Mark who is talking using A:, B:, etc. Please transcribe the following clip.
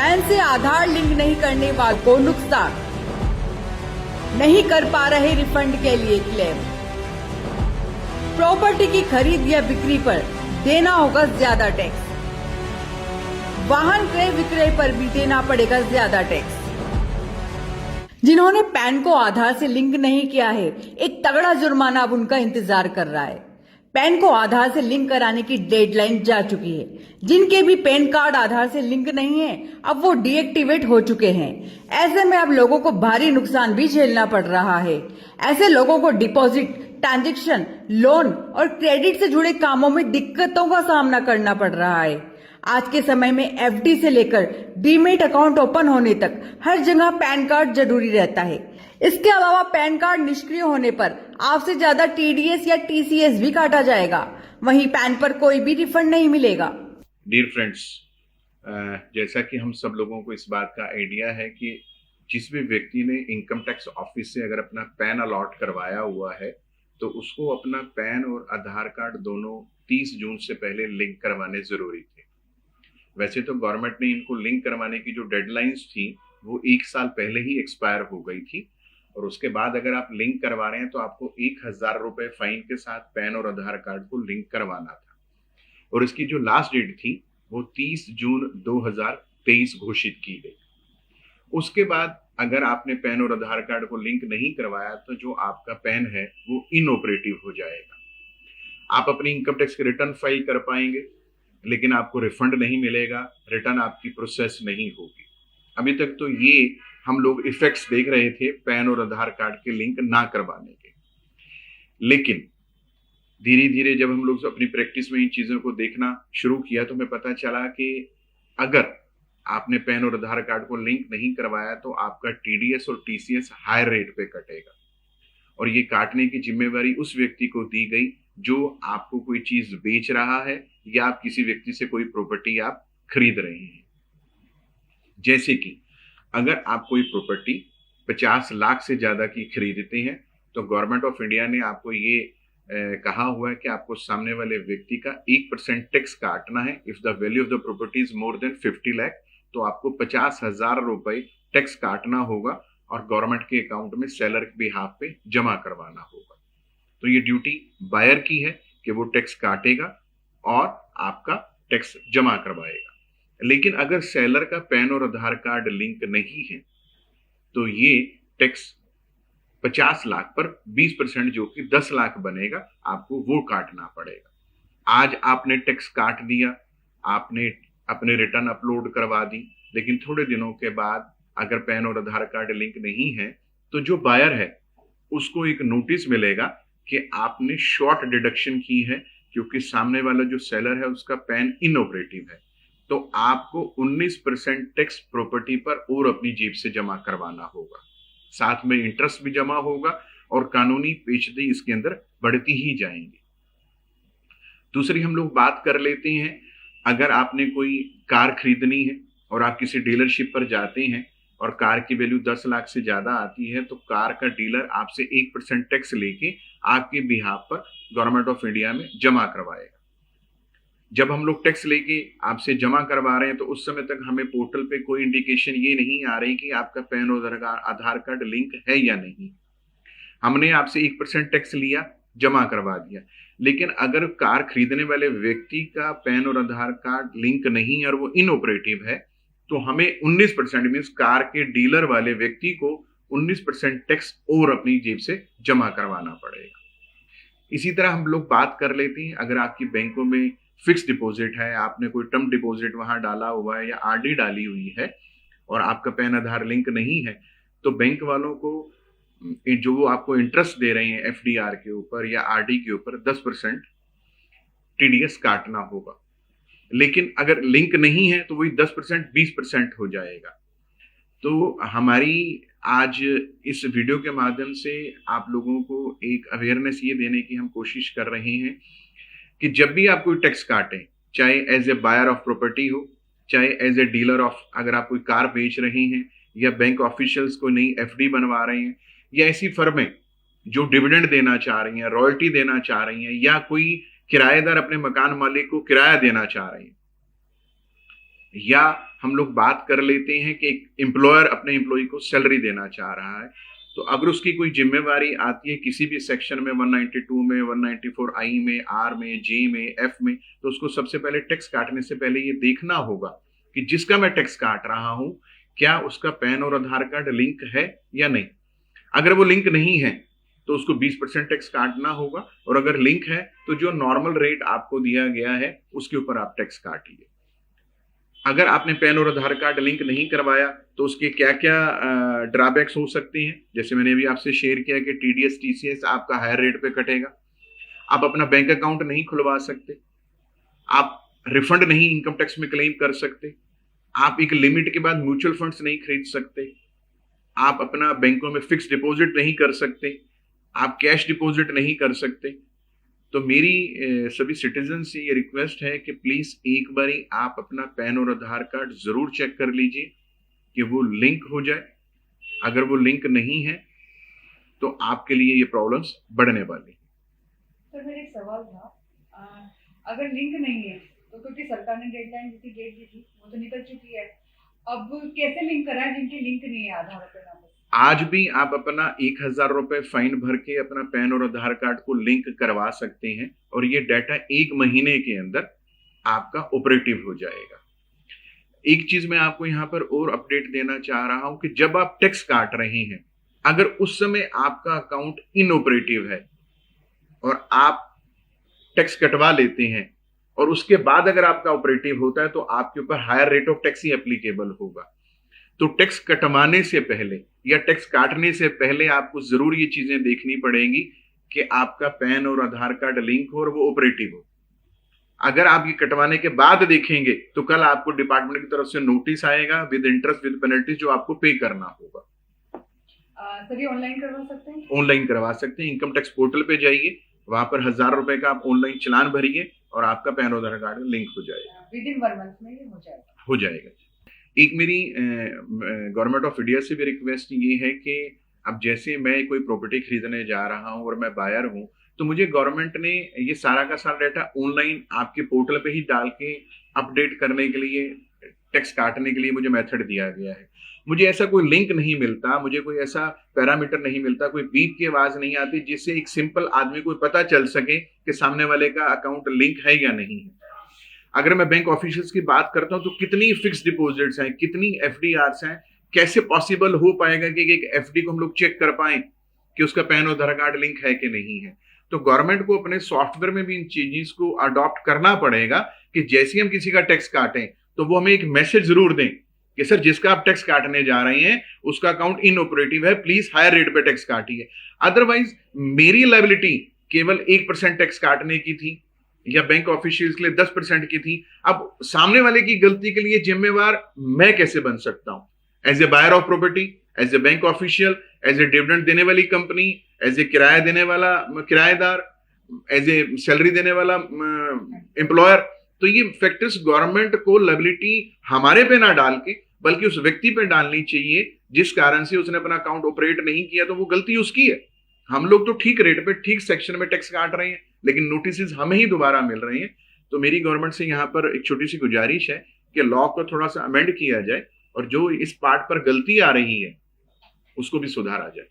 A: Pan से आधार link नहीं करने वालों को नुकसान, नहीं कर पा रहे रिफंड के लिए क्लेम। प्रॉपर्टी की खरीद या बिक्री पर देना होगा ज्यादा टैक्स, वाहन क्रय विक्रय पर भी देना पड़ेगा ज्यादा टैक्स। जिन्होंने पैन को आधार से लिंक नहीं किया है, एक तगड़ा जुर्माना अब उनका इंतजार कर रहा है। पैन को आधार से लिंक कराने की डेडलाइन जा चुकी है। जिनके भी पैन कार्ड आधार से लिंक नहीं है, अब वो डीएक्टिवेट हो चुके हैं। ऐसे में अब लोगों को भारी नुकसान भी झेलना पड़ रहा है। ऐसे लोगों को डिपॉजिट, ट्रांजैक्शन, लोन और क्रेडिट से जुड़े कामों में दिक्कतों का सामना करना पड़ रहा है। आज के समय में एफडी से लेकर डीमेट अकाउंट ओपन होने तक हर जगह पैन कार्ड जरूरी रहता है। इसके अलावा पैन कार्ड निष्क्रिय होने पर आपसे ज्यादा टीडीएस या टीसीएस भी काटा जाएगा। वहीं पैन पर कोई भी रिफंड नहीं मिलेगा।
B: डियर फ्रेंड्स, जैसा कि हम सब लोगों को इस बात का आइडिया है कि जिस भी व्यक्ति ने इनकम टैक्स ऑफिस से अगर अपना पैन अलॉट करवाया हुआ है तो उसको अपना पैन और आधार कार्ड दोनों 30 जून से पहले लिंक करवाने जरूरी थे। वैसे तो गवर्नमेंट ने इनको लिंक करवाने की जो डेडलाइंस थी वो 1 साल पहले ही एक्सपायर हो गई थी, और उसके बाद अगर आप लिंक करवा रहे हैं तो आपको 1000 रुपए फाइन के साथ पैन और आधार कार्ड को लिंक करवाना था, और इसकी जो लास्ट डेट थी वो 30 जून 2023 घोषित की गई। उसके बाद अगर आपने पैन और आधार कार्ड को लिंक नहीं करवाया तो जो आपका पैन है वो इनऑपरेटिव हो जाएगा। आप अपनी इनकम टैक्स की रिटर्न फाइल कर पाएंगे लेकिन आपको रिफंड नहीं मिलेगा, रिटर्न आपकी प्रोसेस नहीं होगी। अभी तक तो ये हम लोग इफेक्ट्स देख रहे थे पैन और आधार कार्ड के लिंक ना करवाने के, लेकिन धीरे धीरे जब हम लोग अपनी प्रैक्टिस में इन चीजों को देखना शुरू किया तो हमें पता चला कि अगर आपने पैन और आधार कार्ड को लिंक नहीं करवाया तो आपका टीडीएस और टीसीएस हायर रेट पे कटेगा, और ये काटने की जिम्मेवारी उस व्यक्ति को दी गई जो आपको कोई चीज बेच रहा है या आप किसी व्यक्ति से कोई प्रॉपर्टी आप खरीद रहे हैं। जैसे कि अगर आप कोई प्रॉपर्टी 50 लाख से ज्यादा की खरीदते हैं तो गवर्नमेंट ऑफ इंडिया ने आपको ये कहा हुआ है कि आपको सामने वाले व्यक्ति का 1% टैक्स काटना है। If the value of the property is more than 50 lakh तो आपको 50,000 रुपए टैक्स काटना होगा और गवर्नमेंट के अकाउंट में सेलर के बिहाफ पे जमा करवाना होगा। तो ये ड्यूटी बायर की है कि वो टैक्स काटेगा और आपका टैक्स जमा करवाएगा। लेकिन अगर सेलर का पैन और आधार कार्ड लिंक नहीं है तो ये टैक्स 50 लाख पर 20% जो कि 10 लाख बनेगा आपको वो काटना पड़ेगा। आज आपने टैक्स काट दिया, आपने अपने रिटर्न अपलोड करवा दी, लेकिन थोड़े दिनों के बाद अगर पैन और आधार कार्ड लिंक नहीं है तो जो बायर है उसको एक नोटिस मिलेगा कि आपने शॉर्ट डिडक्शन की है क्योंकि सामने वाला जो सेलर है उसका पैन इनऑपरेटिव है, तो आपको 19% टैक्स प्रॉपर्टी पर और अपनी जेब से जमा करवाना होगा। साथ में इंटरेस्ट भी जमा होगा और कानूनी पेचीदगी इसके अंदर बढ़ती ही जाएंगी। दूसरी हम लोग बात कर लेते हैं, अगर आपने कोई कार खरीदनी है और आप किसी डीलरशिप पर जाते हैं और कार की वैल्यू 10 लाख से ज्यादा आती है तो कार का डीलर आपसे 1% टैक्स लेके आपके बिहाफ पर गवर्नमेंट ऑफ इंडिया में जमा करवाएगा। जब हम लोग टैक्स लेके आपसे जमा करवा रहे हैं तो उस समय तक हमें पोर्टल पे कोई इंडिकेशन ये नहीं आ रही कि आपका पैन और आधार कार्ड लिंक है या नहीं। हमने आपसे 1% टैक्स लिया, जमा करवा दिया, लेकिन अगर कार खरीदने वाले व्यक्ति का पैन और आधार कार्ड लिंक नहीं है और वो इनऑपरेटिव है तो हमें 19% मींस कार के डीलर वाले व्यक्ति को 19% टैक्स और अपनी जेब से जमा करवाना पड़ेगा। इसी तरह हम लोग बात कर लेते हैं, अगर आपकी बैंकों में फिक्स डिपॉजिट है, आपने कोई टर्म डिपॉजिट वहां डाला हुआ है या आरडी डाली हुई है और आपका पैन आधार लिंक नहीं है तो बैंक वालों को जो वो आपको इंटरेस्ट दे रहे हैं एफडीआर के ऊपर या आरडी के ऊपर 10% टीडीएस काटना होगा। लेकिन अगर लिंक नहीं है तो वही 10% 20% हो जाएगा। तो हमारी आज इस वीडियो के माध्यम से आप लोगों को एक अवेयरनेस ये देने की हम कोशिश कर रहे हैं कि जब भी आप कोई टैक्स काटें, चाहे as a buyer of property हो, चाहे एज ए डीलर ऑफ, अगर आप कोई कार बेच रहे हैं या बैंक ऑफिशियल्स को नई एफडी बनवा रहे हैं या ऐसी फर्में जो डिविडेंड देना चाह रही हैं, रॉयल्टी देना चाह रही हैं या कोई किराएदार अपने मकान मालिक को किराया देना चाह रहे हैं, या हम लोग बात कर लेते हैं कि एक एम्प्लॉयर अपने एम्प्लॉय को सैलरी देना चाह रहा है, तो अगर उसकी कोई जिम्मेवारी आती है किसी भी सेक्शन में 192 में, 194 आई में, आर में, जे में, एफ में, तो उसको सबसे पहले टैक्स काटने से पहले ये देखना होगा कि जिसका मैं टैक्स काट रहा हूं क्या उसका पैन और आधार कार्ड लिंक है या नहीं। अगर वो लिंक नहीं है तो उसको 20% टैक्स काटना होगा, और अगर लिंक है तो जो नॉर्मल रेट आपको दिया गया है उसके ऊपर आप टैक्स काटिए। अगर आपने पैन और आधार कार्ड लिंक नहीं करवाया तो उसके क्या क्या ड्रॉबैक्स हो सकते हैं, जैसे मैंने अभी आपसे शेयर किया कि टीडीएस टीसीएस आपका हायर रेट पे कटेगा, आप अपना बैंक अकाउंट नहीं खुलवा सकते, आप रिफंड नहीं इनकम टैक्स में क्लेम कर सकते, आप एक लिमिट के बाद म्यूचुअल फंड्स नहीं खरीद सकते, आप अपना बैंकों में फिक्स डिपॉजिट नहीं कर सकते, आप कैश डिपॉजिट नहीं कर सकते। तो मेरी सभी सिटीजन से ये रिक्वेस्ट है कि प्लीज एक बारी आप अपना पैन और आधार कार्ड जरूर चेक कर लीजिए कि वो लिंक हो जाए। अगर वो लिंक नहीं है तो आपके लिए ये प्रॉब्लम्स बढ़ने वाली।
C: सर मेरा एक सवाल था, अगर लिंक नहीं है तो क्योंकि सरकार ने डेडलाइन दी थी, डेट दी थी, वो तो निकल चुकी है, अब कैसे लिंक कराएं जिनकी लिंक नहीं है आधार पे नाम?
B: आज भी आप अपना 1000 रुपए फाइन भर के अपना पैन और आधार कार्ड को लिंक करवा सकते हैं, और ये डाटा 1 महीने के अंदर आपका ऑपरेटिव हो जाएगा। एक चीज मैं आपको यहां पर और अपडेट देना चाह रहा हूं कि जब आप टैक्स काट रहे हैं, अगर उस समय आपका अकाउंट इनऑपरेटिव है और आप टैक्स कटवा लेते हैं और उसके बाद अगर आपका ऑपरेटिव होता है तो आपके ऊपर हायर रेट ऑफ टैक्स ही एप्लीकेबल होगा। तो टैक्स कटवाने से पहले या टैक्स काटने से पहले आपको जरूर ये चीजें देखनी पड़ेंगी कि आपका पैन और आधार कार्ड लिंक हो और वो ऑपरेटिव हो। अगर आप ये कटवाने के बाद देखेंगे तो कल आपको डिपार्टमेंट की तरफ से नोटिस आएगा विद इंटरेस्ट विद पेनल्टी जो आपको पे करना होगा।
C: सर ये ऑनलाइन करवा सकते हैं?
B: ऑनलाइन करवा सकते हैं। इनकम टैक्स पोर्टल पे जाइए, वहां पर 1000 रुपए का आप ऑनलाइन चलान भरिए और आपका पैन और आधार कार्ड लिंक हो जाएगा।
C: विद इन 1 मंथ में ये हो जाएगा।
B: एक मेरी गवर्नमेंट ऑफ इंडिया से भी रिक्वेस्ट ये है कि अब जैसे मैं कोई प्रॉपर्टी खरीदने जा रहा हूं और मैं बायर हूं, तो मुझे गवर्नमेंट ने ये सारा का सारा डाटा ऑनलाइन आपके पोर्टल पे ही डाल के अपडेट करने के लिए, टैक्स काटने के लिए मुझे मेथड दिया गया है। मुझे ऐसा कोई लिंक नहीं मिलता, मुझे कोई ऐसा पैरामीटर नहीं मिलता, कोई बीप की आवाज नहीं आती जिससे एक सिंपल आदमी को पता चल सके कि सामने वाले का अकाउंट लिंक है या नहीं है। अगर मैं बैंक ऑफिशियल्स की बात करता हूं तो कितनी फिक्स डिपॉजिट्स हैं, कितनी एफडीआर्स हैं, कैसे पॉसिबल हो पाएगा कि एक एफडी को हम लोग चेक कर पाएं कि उसका पैन और आधार कार्ड लिंक है कि नहीं है। तो गवर्नमेंट को अपने सॉफ्टवेयर में भी इन चीजों को अडॉप्ट करना पड़ेगा कि जैसे हम किसी का टैक्स काटें तो वो हमें एक मैसेज जरूर दें कि सर जिसका आप टैक्स काटने जा रहे हैं उसका अकाउंट इनऑपरेटिव है, प्लीज हायर रेट पे टैक्स काटिए। अदरवाइज मेरी लायबिलिटी केवल 1% टैक्स काटने की थी या बैंक ऑफिशियल्स के लिए 10% की थी, अब सामने वाले की गलती के लिए जिम्मेवार मैं कैसे बन सकता हूं? As a buyer of property, as a bank official, as a dividend देने वाली कंपनी, एज ए किराया देने वाला किराएदार, एज ए सैलरी देने वाला एम्प्लॉयर। तो ये फैक्टर्स गवर्नमेंट को लायबिलिटी हमारे पे ना डाल के बल्कि उस व्यक्ति पे डालनी चाहिए जिस कारण से उसने अपना अकाउंट ऑपरेट नहीं किया, तो वो गलती उसकी है। हम लोग तो ठीक रेट पे ठीक सेक्शन में टैक्स काट रहे हैं लेकिन नोटिस हमें ही दोबारा मिल रहे हैं। तो मेरी गवर्नमेंट से यहाँ पर एक छोटी सी गुजारिश है कि लॉ को थोड़ा सा अमेंड किया जाए और जो इस पार्ट पर गलती आ रही है उसको भी सुधारा जाए।